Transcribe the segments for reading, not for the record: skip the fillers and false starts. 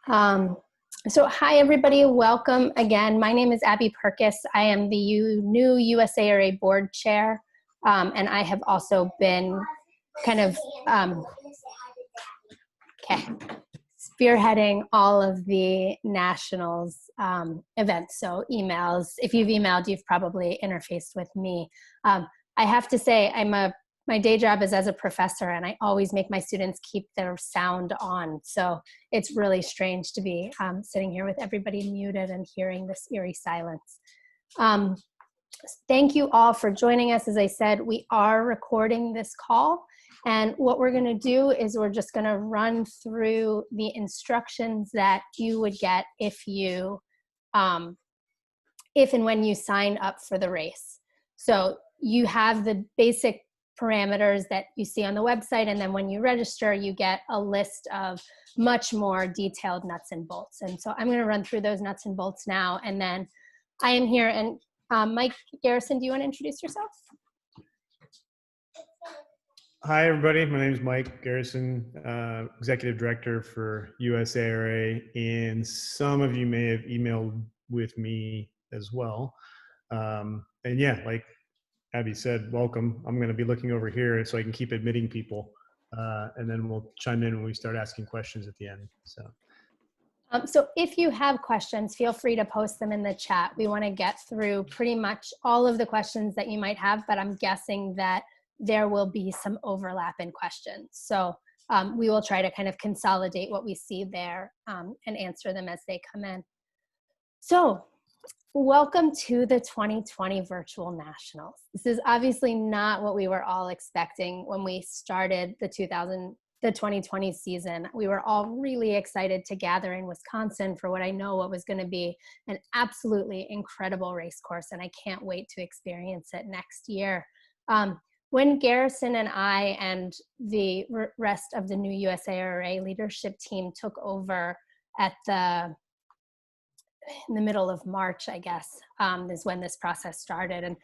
So hi everybody, welcome again. My name is Abby Perkis. I am the new USARA board chair, and I have also been kind of spearheading all of the nationals events. So emails, if you've emailed, you've probably interfaced with me. I have to say, my day job is as a professor, and I always make my students keep their sound on. So it's really strange to be sitting here with everybody muted and hearing this eerie silence. Thank you all for joining us. As I said, we are recording this call, and what we're gonna do is we're just gonna run through the instructions that you would get if and when you sign up for the race. So you have the basic parameters that you see on the website, and then when you register, you get a list of much more detailed nuts and bolts. And so I'm going to run through those nuts and bolts now, and then I am here. And Mike Garrison, do you want to introduce yourself? Hi, everybody. My name is Mike Garrison, Executive Director for USARA, and some of you may have emailed with me as well. And yeah, like Abby said, welcome. I'm going to be looking over here so I can keep admitting people, and then we'll chime in when we start asking questions at the end. So if you have questions, feel free to post them in the chat. We want to get through pretty much all of the questions that you might have, but I'm guessing that there will be some overlap in questions. So we will try to kind of consolidate what we see there and answer them as they come in. So welcome to the 2020 Virtual Nationals. This is obviously not what we were all expecting when we started the 2020 season. We were all really excited to gather in Wisconsin for what was going to be an absolutely incredible race course, and I can't wait to experience it next year. When Garrison and I and the rest of the new USARA leadership team took over in the middle of March, I guess, is when this process started. And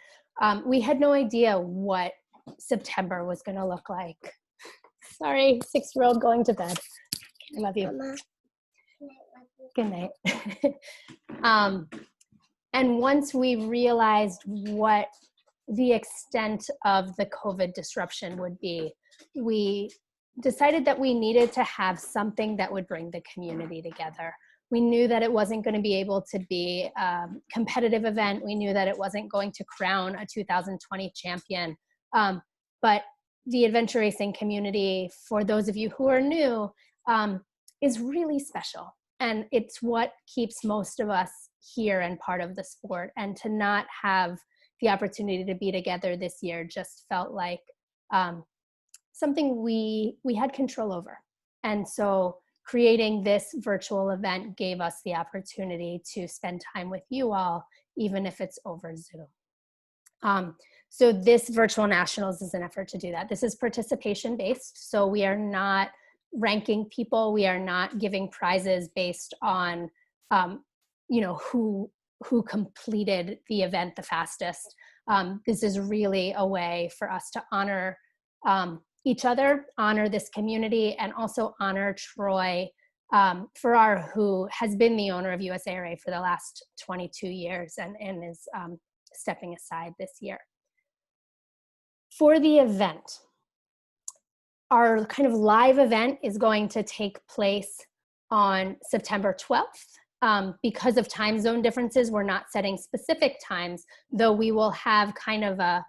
we had no idea what September was going to look like. Sorry, 6-year-old going to bed. I love you. Mama. Good night. And once we realized what the extent of the COVID disruption would be, we decided that we needed to have something that would bring the community together. We knew that it wasn't going to be able to be a competitive event. We knew that it wasn't going to crown a 2020 champion. But the adventure racing community, for those of you who are new, is really special. And it's what keeps most of us here and part of the sport. And to not have the opportunity to be together this year just felt like something we had control over. And so creating this virtual event gave us the opportunity to spend time with you all, even if it's over Zoom. So this Virtual Nationals is an effort to do that. This is participation based, so we are not ranking people. We are not giving prizes based on who completed the event the fastest. This is really a way for us to honor each other, honor this community, and also honor Troy Farrar, who has been the owner of USARA for the last 22 years and is stepping aside this year. For the event, our kind of live event is going to take place on September 12th. Because of time zone differences, we're not setting specific times, though we will have kind of a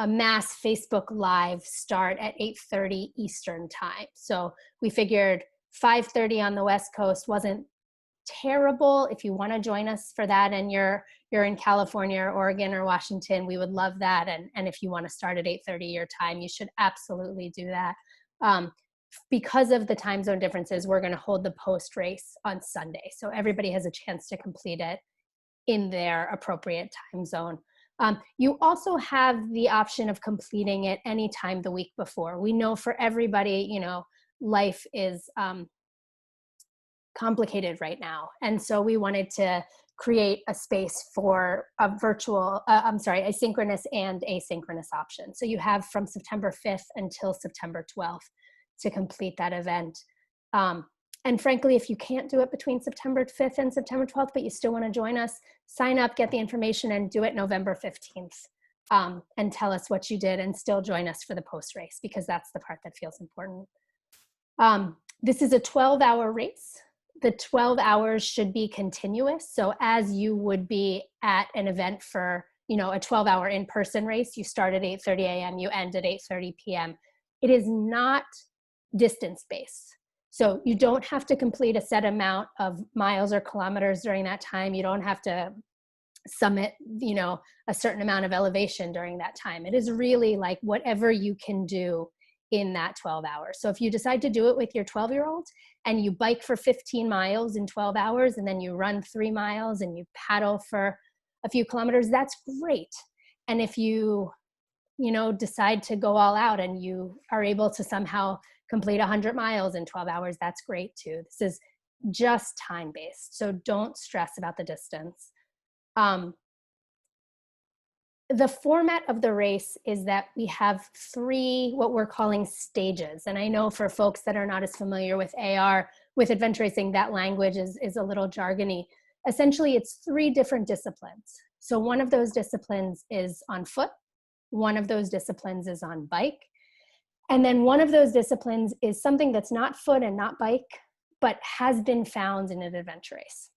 mass Facebook Live start at 8:30 Eastern time. So we figured 5:30 on the West Coast wasn't terrible. If you want to join us for that and you're in California or Oregon or Washington, we would love that. And if you want to start at 8:30 your time, you should absolutely do that. Because of the time zone differences, we're going to hold the post race on Sunday. So everybody has a chance to complete it in their appropriate time zone. You also have the option of completing it anytime the week before. We know for everybody, life is complicated right now. And so we wanted to create a space for a synchronous and asynchronous option. So you have from September 5th until September 12th to complete that event. And frankly, if you can't do it between September 5th and September 12th, but you still want to join us, sign up, get the information, and do it November 15th. And tell us what you did and still join us for the post race, because that's the part that feels important. This is a 12-hour race. The 12 hours should be continuous. So as you would be at an event for, a 12-hour in-person race, you start at 8:30 a.m., you end at 8:30 p.m. It is not distance-based. So you don't have to complete a set amount of miles or kilometers during that time. You don't have to summit, a certain amount of elevation during that time. It is really like whatever you can do in that 12 hours. So if you decide to do it with your 12-year-old and you bike for 15 miles in 12 hours and then you run 3 miles and you paddle for a few kilometers, that's great. And if you, decide to go all out and you are able to somehow complete 100 miles in 12 hours, that's great too. This is just time-based, so don't stress about the distance. The format of the race is that we have 3 what we're calling stages. And I know for folks that are not as familiar with AR, with adventure racing, that language is a little jargony. Essentially, it's 3 different disciplines. So one of those disciplines is on foot, one of those disciplines is on bike, and then one of those disciplines is something that's not foot and not bike, but has been found in an adventure race.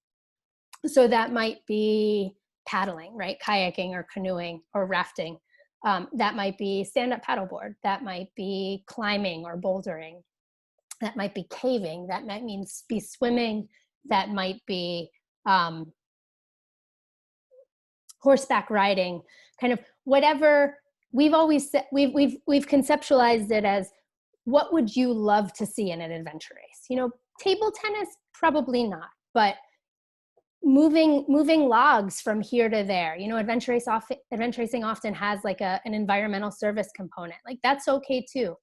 So that might be paddling, right? Kayaking or canoeing or rafting. That might be stand-up paddleboard. That might be climbing or bouldering. That might be caving. That might be swimming. That might be horseback riding. Kind of whatever. We've always said, we've conceptualized it as, what would you love to see in an adventure race? Table tennis, probably not, but moving logs from here to there. Adventure racing often has like an environmental service component. Like, that's okay too.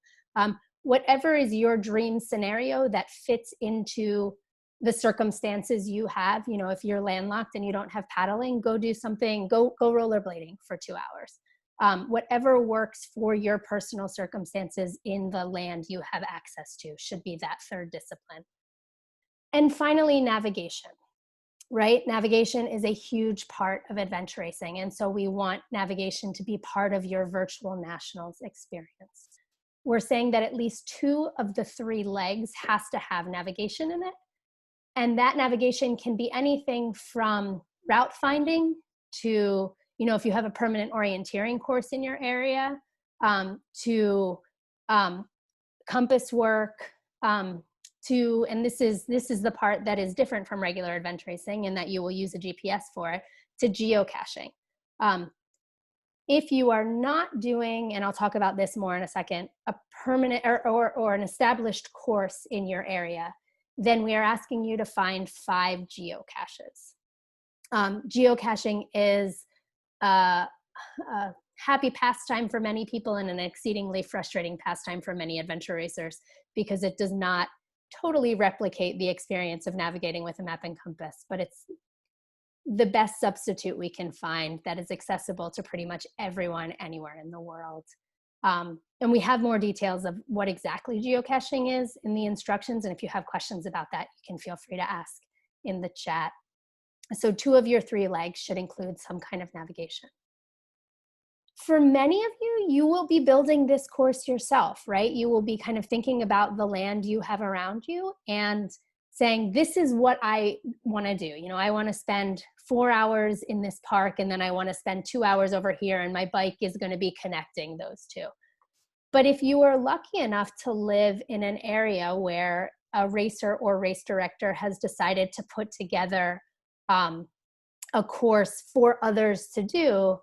Whatever is your dream scenario that fits into the circumstances you have. If you're landlocked and you don't have paddling, go do something, go rollerblading for 2 hours. Whatever works for your personal circumstances in the land you have access to should be that 3rd discipline. And finally, navigation. Right? Navigation is a huge part of adventure racing. And so we want navigation to be part of your virtual nationals experience. We're saying that at least 2 of the 3 legs has to have navigation in it. And that navigation can be anything from route finding to, if you have a permanent orienteering course in your area, to compass work, and this is the part that is different from regular adventure racing, in that you will use a GPS for it, to geocaching. If you are not doing, and I'll talk about this more in a second, a permanent or an established course in your area, then we are asking you to find 5 geocaches. Geocaching is a happy pastime for many people and an exceedingly frustrating pastime for many adventure racers, because it does not totally replicate the experience of navigating with a map and compass, but it's the best substitute we can find that is accessible to pretty much everyone anywhere in the world. And we have more details of what exactly geocaching is in the instructions, and if you have questions about that, you can feel free to ask in the chat. So 2 of your 3 legs should include some kind of navigation. For many of you, you will be building this course yourself, right? You will be kind of thinking about the land you have around you and saying, this is what I want to do. I want to spend 4 hours in this park, and then I want to spend 2 hours over here, and my bike is going to be connecting those 2. But if you are lucky enough to live in an area where a racer or race director has decided to put together a course for others to do,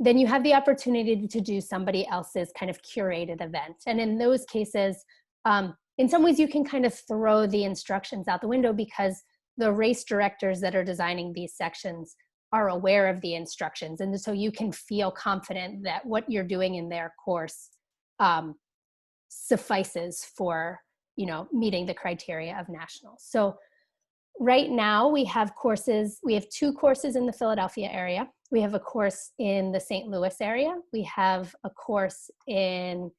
then you have the opportunity to do somebody else's kind of curated event. And in those cases, in some ways you can kind of throw the instructions out the window, because the race directors that are designing these sections are aware of the instructions. And so you can feel confident that what you're doing in their course suffices for, meeting the criteria of nationals. So right now we have 2 courses in the Philadelphia area. We have a course in the St. Louis area. We have 2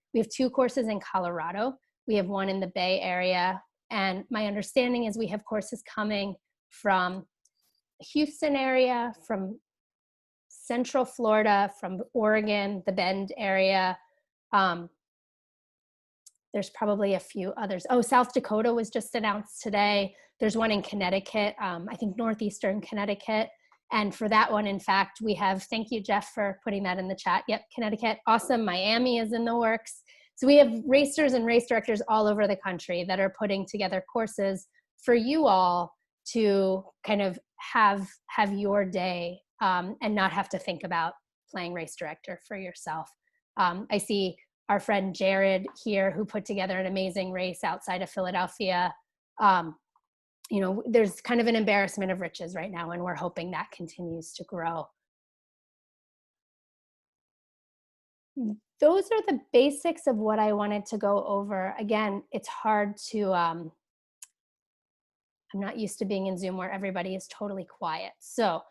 courses in Colorado. We have one in the Bay Area, And my understanding is we have courses coming from Houston area, from Central Florida, from Oregon, the Bend area. There's probably a few others. Oh, South Dakota was just announced today. There's one in Connecticut, I think Northeastern Connecticut. And for that one, in fact, we have, thank you, Jeff, for putting that in the chat. Yep, Connecticut, awesome. Miami is in the works. So we have racers and race directors all over the country that are putting together courses for you all to kind of have your day and not have to think about playing race director for yourself. I see our friend Jared here, who put together an amazing race outside of Philadelphia. You know, there's kind of an embarrassment of riches right now, and we're hoping that continues to grow. Those are the basics of what I wanted to go over. Again, it's hard to, I'm not used to being in Zoom where everybody is totally quiet. So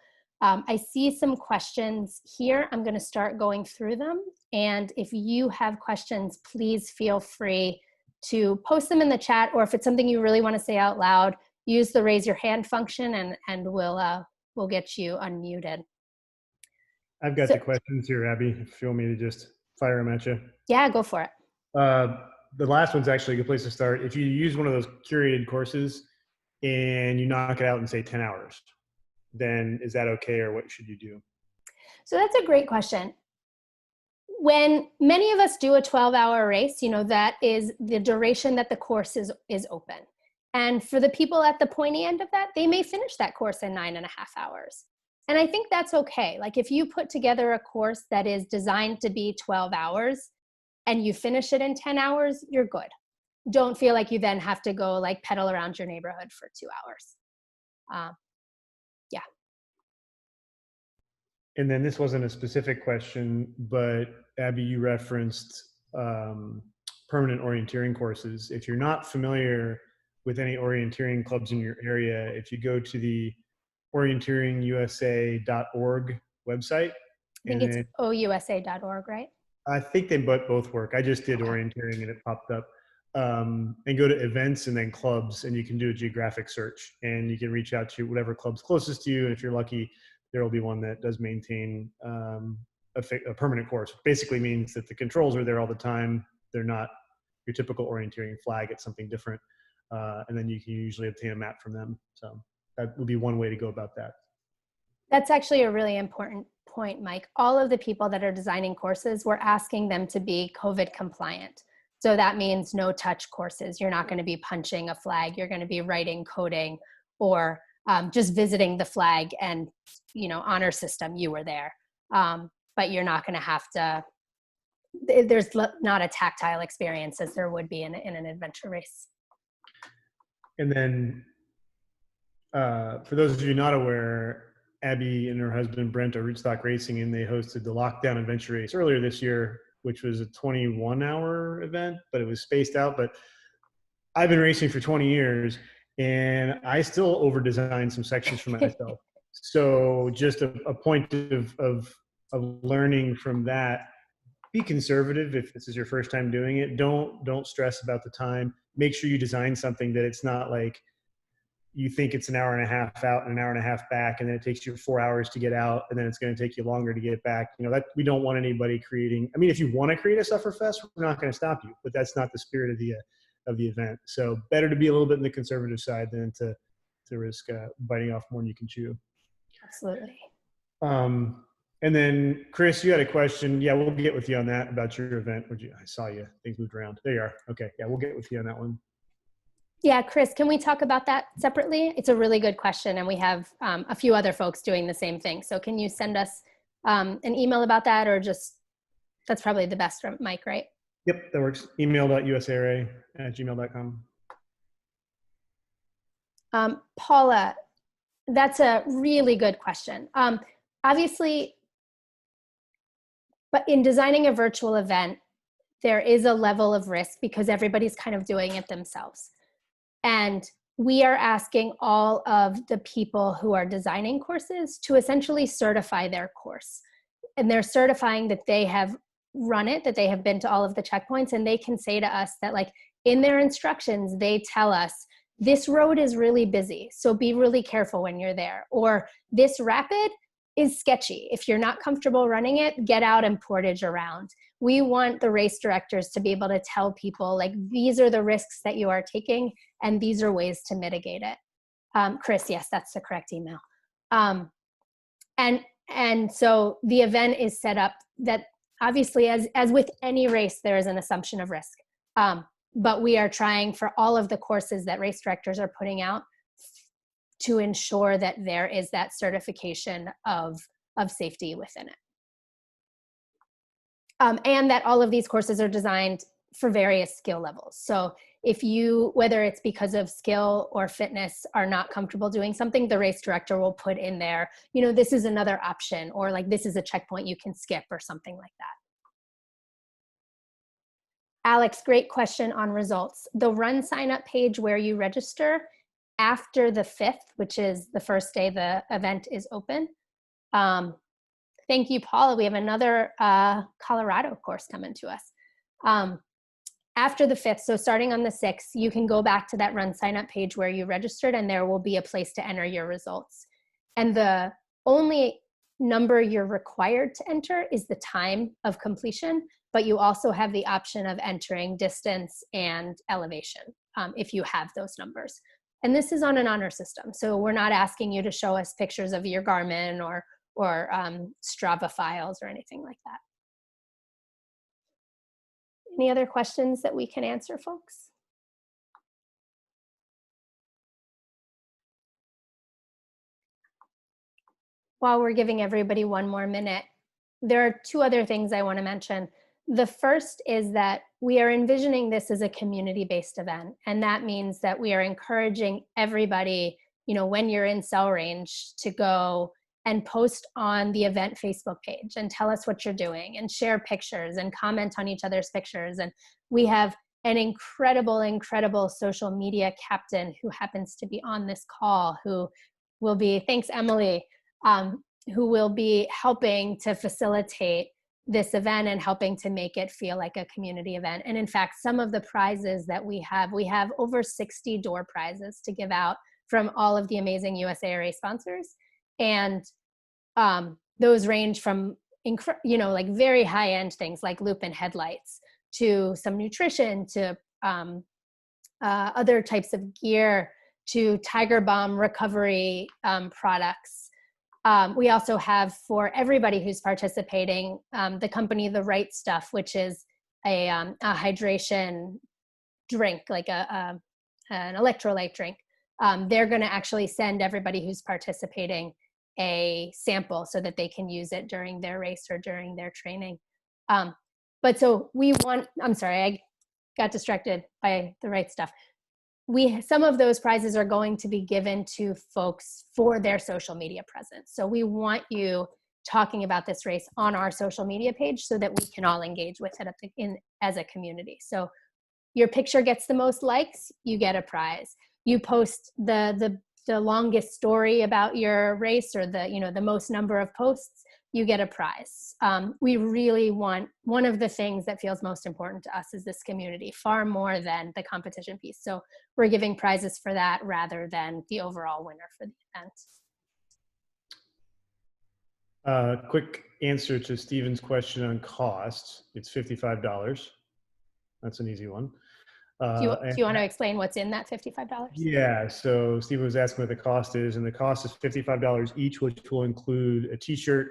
I see some questions here. I'm going to start going through them. And if you have questions, please feel free to post them in the chat, or if it's something you really want to say out loud, use the raise your hand function and we'll get you unmuted. I've got the questions here, Abby, if you want me to just fire them at you. Yeah, go for it. The last one's actually a good place to start. If you use one of those curated courses and you knock it out in, say, 10 hours, then is that okay, or what should you do? So that's a great question. When many of us do a 12-hour race, you know, that is the duration that the course is open. And for the people at the pointy end of that, they may finish that course in 9.5 hours. And I think that's okay. Like if you put together a course that is designed to be 12 hours and you finish it in 10 hours, you're good. Don't feel like you then have to go like pedal around your neighborhood for 2 hours. Yeah. And then this wasn't a specific question, but Abby, you referenced permanent orienteering courses. If you're not familiar with any orienteering clubs in your area, if you go to the orienteeringusa.org website. I think it's ousa.org, right? I think they both work. I just did orienteering and it popped up. And go to events and then clubs, and you can do a geographic search, and you can reach out to whatever club's closest to you. And if you're lucky, there will be one that does maintain a permanent course. Basically means that the controls are there all the time. They're not your typical orienteering flag. It's something different. And then you can usually obtain a map from them. So that would be one way to go about that. That's actually a really important point, Mike. All of the people that are designing courses, we're asking them to be COVID compliant. So that means no touch courses. You're not going to be punching a flag. You're going to be writing coding, or just visiting the flag and, you know, honor system, you were there. But you're not going to have to, there's not a tactile experience as there would be in an adventure race. And then for those of you not aware, Abby and her husband Brent are Rootstock Racing, and they hosted the Lockdown Adventure Race earlier this year, which was a 21-hour event, but it was spaced out. But I've been racing for 20 years, and I still over-design some sections for myself. So just a point of learning from that. Be conservative if this is your first time doing it. Don't stress about the time. Make sure you design something that it's not like you think it's an hour and a half out and an hour and a half back, and then it takes you 4 hours to get out, and then it's going to take you longer to get back. You know, that we don't want anybody creating. I mean, if you want to create a sufferfest, we're not going to stop you, but that's not the spirit of the event. So better to be a little bit in the conservative side than to risk biting off more than you can chew. Absolutely. And then Chris, you had a question. Yeah, we'll get with you on that about your event. I saw you. Things moved around. There you are. Okay. Yeah, we'll get with you on that one. Yeah, Chris, can we talk about that separately? It's a really good question, and we have a few other folks doing the same thing. So can you send us an email about that, or just, that's probably the best, Mike, right? Yep, that works. email.usara@gmail.com. Paula, that's a really good question. Obviously, but in designing a virtual event, there is a level of risk because everybody's kind of doing it themselves. And we are asking all of the people who are designing courses to essentially certify their course. And they're certifying that they have run it, that they have been to all of the checkpoints, and they can say to us that, like, in their instructions, they tell us, this road is really busy, so be really careful when you're there. Or this rapid is sketchy. If you're not comfortable running it, get out and portage around. We want the race directors to be able to tell people, like, these are the risks that you are taking, and these are ways to mitigate it. Chris, yes, that's the correct email. And so the event is set up that, obviously, as with any race, there is an assumption of risk. But we are trying for all of the courses that race directors are putting out to ensure that there is that certification of safety within it. And that all of these courses are designed for various skill levels. So if you, whether it's because of skill or fitness, are not comfortable doing something, the race director will put in there, this is another option, or like, this is a checkpoint you can skip, or something like that. Alex, great question on results. The run sign up page where you register after the 5th, which is the first day the event is open. Thank you, Paula. We have another Colorado course coming to us. After the 5th, so starting on the 6th, you can go back to that run sign up page where you registered, and there will be a place to enter your results. And the only number you're required to enter is the time of completion, but you also have the option of entering distance and elevation if you have those numbers. And this is on an honor system, so we're not asking you to show us pictures of your Garmin or Strava files or anything like that. Any other questions that we can answer, folks? While we're giving everybody one more minute, there are 2 other things I want to mention. The first is that we are envisioning this as a community-based event, and that means that we are encouraging everybody, when you're in cell range, to go and post on the event Facebook page and tell us what you're doing, and share pictures and comment on each other's pictures. And we have an incredible social media captain who happens to be on this call, who will be, thanks Emily, who will be helping to facilitate this event and helping to make it feel like a community event. And in fact, some of the prizes that we have over 60 door prizes to give out from all of the amazing USARA sponsors. And those range from, like very high-end things like loop and headlights, to some nutrition, to other types of gear, to Tiger Balm recovery products. We also have, for everybody who's participating, the company The Right Stuff, which is a hydration drink, like an electrolyte drink. They're going to actually send everybody who's participating a sample so that they can use it during their race or during their training. But so I'm sorry, I got distracted by The Right Stuff. Some of those prizes are going to be given to folks for their social media presence. So we want you talking about this race on our social media page so that we can all engage with it as a community. So your picture gets the most likes, you get a prize. You post the longest story about your race, or the most number of posts, you get a prize. We really want, one of the things that feels most important to us is this community, far more than the competition piece. So we're giving prizes for that rather than the overall winner for the event. Quick answer to Stephen's question on cost. It's $55. That's an easy one. Do you want to explain what's in that $55? Yeah, so Stephen was asking what the cost is, and the cost is $55 each, which will include a t-shirt,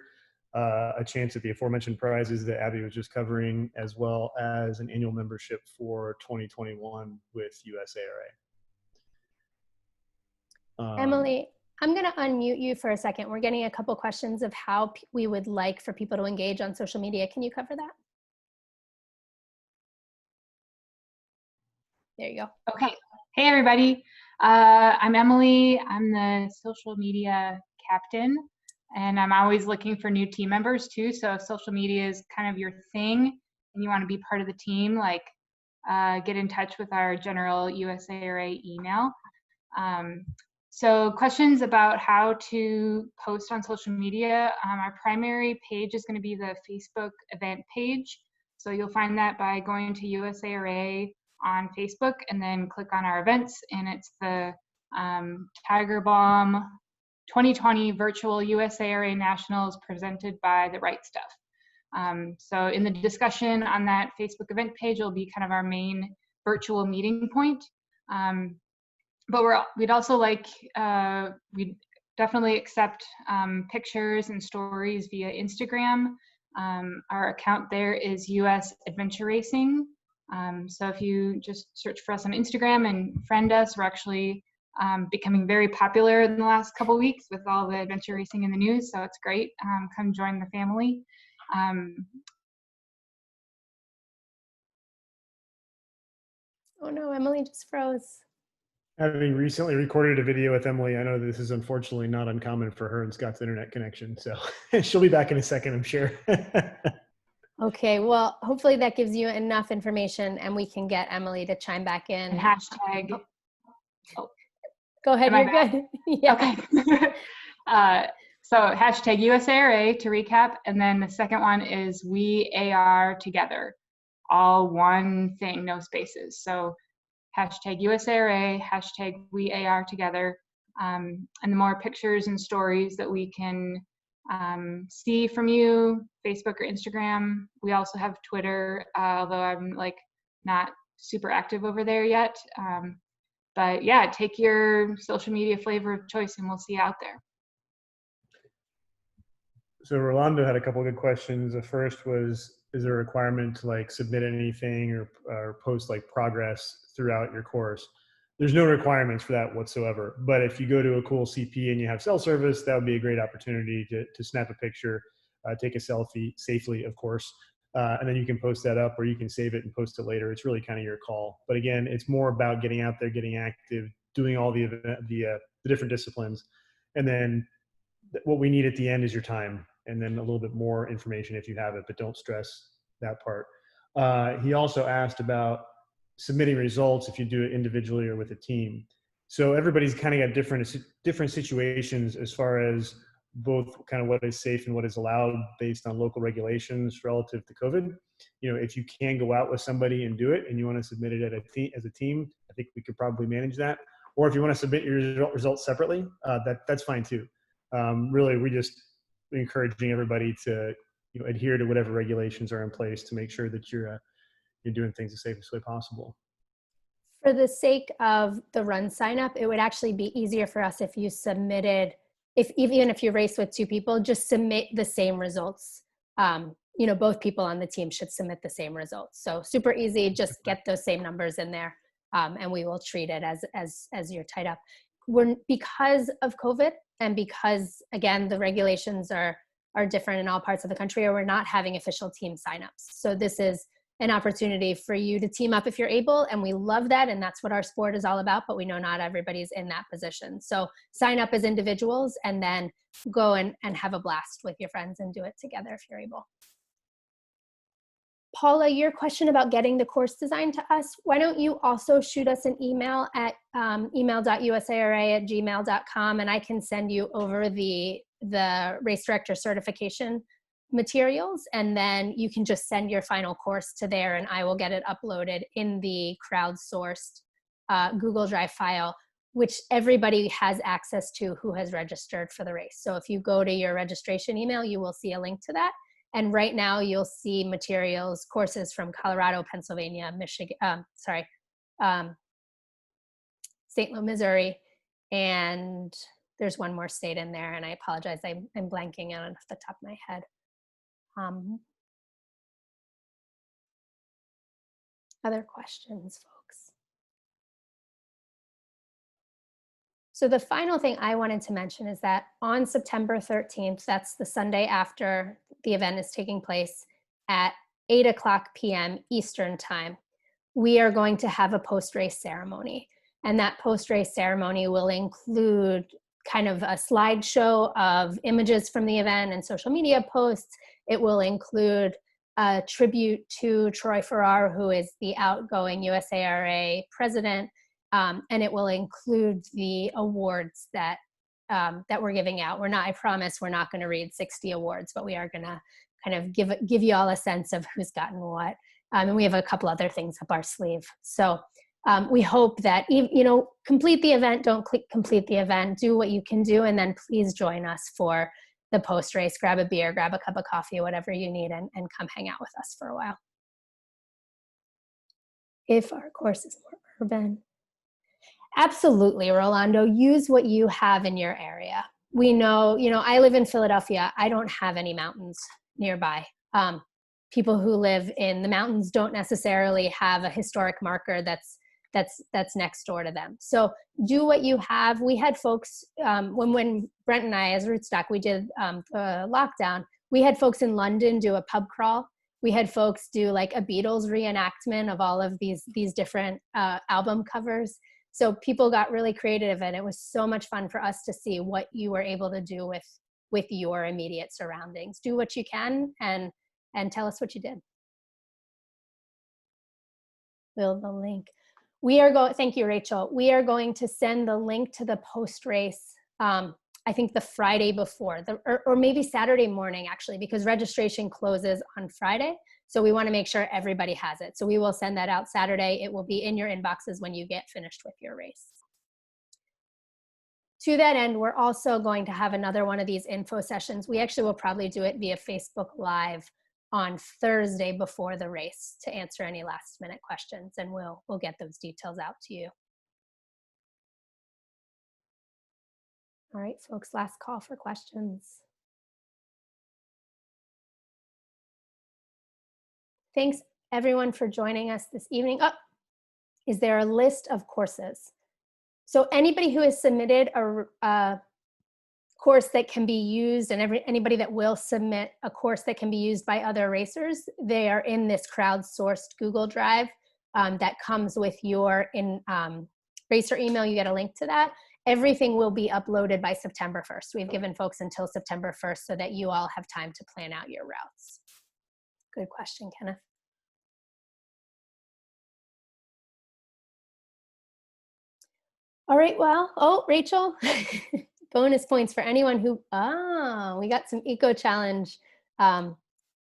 a chance at the aforementioned prizes that Abby was just covering, as well as an annual membership for 2021 with USARA. Emily, I'm going to unmute you for a second. We're getting a couple questions of how we would like for people to engage on social media. Can you cover that? There you go. Okay. Hey, everybody. I'm Emily. I'm the social media captain, and I'm always looking for new team members too. So if social media is kind of your thing and you want to be part of the team, like get in touch with our general USARA email. So questions about how to post on social media. Our primary page is going to be the Facebook event page. So you'll find that by going to USARA on Facebook and then click on our events, and it's the Tiger Balm 2020 Virtual USARA Nationals presented by The Right Stuff. So in the discussion on that Facebook event page will be kind of our main virtual meeting point. But we'd also like, we'd definitely accept pictures and stories via Instagram. Our account there is US Adventure Racing. So if you just search for us on Instagram and friend us, we're actually becoming very popular in the last couple of weeks with all the adventure racing in the news. So it's great. Come join the family. Oh no, Emily just froze. Having recently recorded a video with Emily, I know this is unfortunately not uncommon for her and Scott's internet connection. So she'll be back in a second, I'm sure. Okay, well, hopefully that gives you enough information and we can get Emily to chime back in. And hashtag. Oh. Go ahead, you're good. Yeah. Okay. So hashtag USARA to recap. And then the second one is We AR Together. All one thing, no spaces. So hashtag USARA, hashtag We AR Together. And the more pictures and stories that we can see from you, Facebook or Instagram. We also have Twitter, although I'm like not super active over there yet. But yeah, take your social media flavor of choice and we'll see you out there. So Rolando had a couple of good questions. The first was, is there a requirement to like submit anything or post like progress throughout your course? There's no requirements for that whatsoever. But if you go to a cool CP and you have cell service, that would be a great opportunity to snap a picture, take a selfie safely, of course. And then you can post that up or you can save it and post it later. It's really kind of your call. But again, it's more about getting out there, getting active, doing all the different disciplines. And then what we need at the end is your time and then a little bit more information if you have it, but don't stress that part. He also asked about submitting results if you do it individually or with a team. So everybody's kind of got different situations as far as both kind of what is safe and what is allowed based on local regulations relative to COVID. You know, if you can go out with somebody and do it and you want to submit it as a team, I think we could probably manage that. Or if you want to submit your results separately, that's fine too. Really, we're just encouraging everybody to adhere to whatever regulations are in place to make sure that you're doing things the safest way possible. For the sake of the run sign up, it would actually be easier for us if you submitted, even if you race with two people, just submit the same results. Both people on the team should submit the same results. So super easy, just get those same numbers in there, and we will treat it as you're tied up. Because of COVID and because, again, the regulations are different in all parts of the country, or we're not having official team signups. So this is an opportunity for you to team up if you're able, and we love that, and that's what our sport is all about, but we know not everybody's in that position. So sign up as individuals and then go and have a blast with your friends and do it together if you're able. Paula, your question about getting the course designed to us, why don't you also shoot us an email at email.usara@gmail.com, and I can send you over the race director certification materials, and then you can just send your final course to there and I will get it uploaded in the crowdsourced Google Drive file, which everybody has access to who has registered for the race. So if you go to your registration email, you will see a link to that. And right now you'll see materials, courses from Colorado, Pennsylvania, Michigan, St. Louis, Missouri, and there's one more state in there, and I apologize, I'm blanking on off the top of my head. Other questions, folks? So the final thing I wanted to mention is that on September 13th, that's the Sunday after the event is taking place, at 8:00 p.m. Eastern time, we are going to have a post-race ceremony. And that post-race ceremony will include kind of a slideshow of images from the event and social media posts. It will include a tribute to Troy Farrar, who is the outgoing USARA president, and it will include the awards that we're giving out. I promise we're not going to read 60 awards, but we are going to kind of give you all a sense of who's gotten what. And we have a couple other things up our sleeve. So we hope that, you know, complete the event, don't complete the event, do what you can do, and then please join us for the post-race. Grab a beer, grab a cup of coffee, whatever you need, and come hang out with us for a while. If our course is more urban. Absolutely, Rolando, use what you have in your area. We know, you know, I live in Philadelphia. I don't have any mountains nearby. People who live in the mountains don't necessarily have a historic marker that's next door to them. So do what you have. We had folks, when Brent and I, as Rootstock, we did lockdown, we had folks in London do a pub crawl. We had folks do like a Beatles reenactment of all of these different album covers. So people got really creative, and it was so much fun for us to see what you were able to do with your immediate surroundings. Do what you can, and tell us what you did. Build the link. We are going, thank you, Rachel. We are going to send the link to the post race, I think the Friday before, or maybe Saturday morning, actually, because registration closes on Friday. So we want to make sure everybody has it. So we will send that out Saturday. It will be in your inboxes when you get finished with your race. To that end, we're also going to have another one of these info sessions. We actually will probably do it via Facebook Live on Thursday before the race to answer any last minute questions, and we'll get those details out to you. All right, folks, last call for questions. Thanks everyone for joining us this evening. Oh, is there a list of courses? So anybody who has submitted a course that can be used, and anybody that will submit a course that can be used by other racers, they are in this crowdsourced Google Drive that comes with your racer email. You get a link to that. Everything will be uploaded by September 1st. We've given folks until September 1st so that you all have time to plan out your routes. Good question, Kenneth. All right, well, oh, Rachel, bonus points for anyone who, we got some Eco Challenge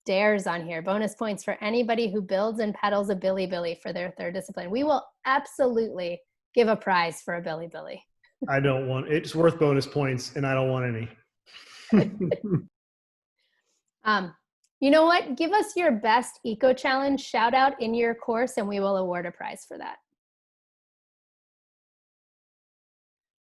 dares on here. Bonus points for anybody who builds and pedals a Billy Billy for their third discipline. We will absolutely give a prize for a Billy Billy. I don't want, it's worth bonus points and I don't want any. You know what? Give us your best Eco Challenge shout out in your course and we will award a prize for that.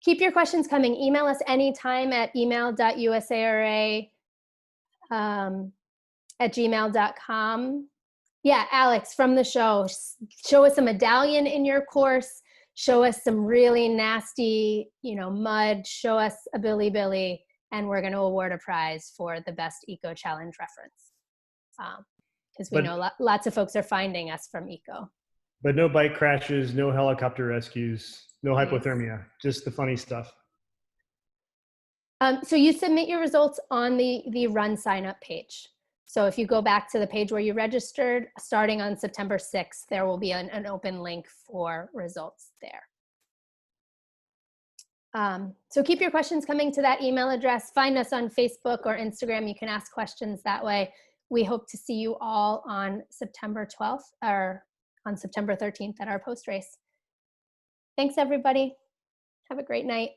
Keep your questions coming. Email us anytime at email.usara@gmail.com. Yeah, Alex, from the show, show us a medallion in your course. Show us some really nasty, mud. Show us a Billy Billy, and we're going to award a prize for the best Eco Challenge reference. Because we know lots of folks are finding us from Eco. But no bike crashes, no helicopter rescues, no hypothermia, just the funny stuff. So you submit your results on the Run sign up page. So if you go back to the page where you registered, starting on September 6th, there will be an open link for results there. So keep your questions coming to that email address. Find us on Facebook or Instagram. You can ask questions that way. We hope to see you all on September 12th or on September 13th at our post race. Thanks, everybody. Have a great night.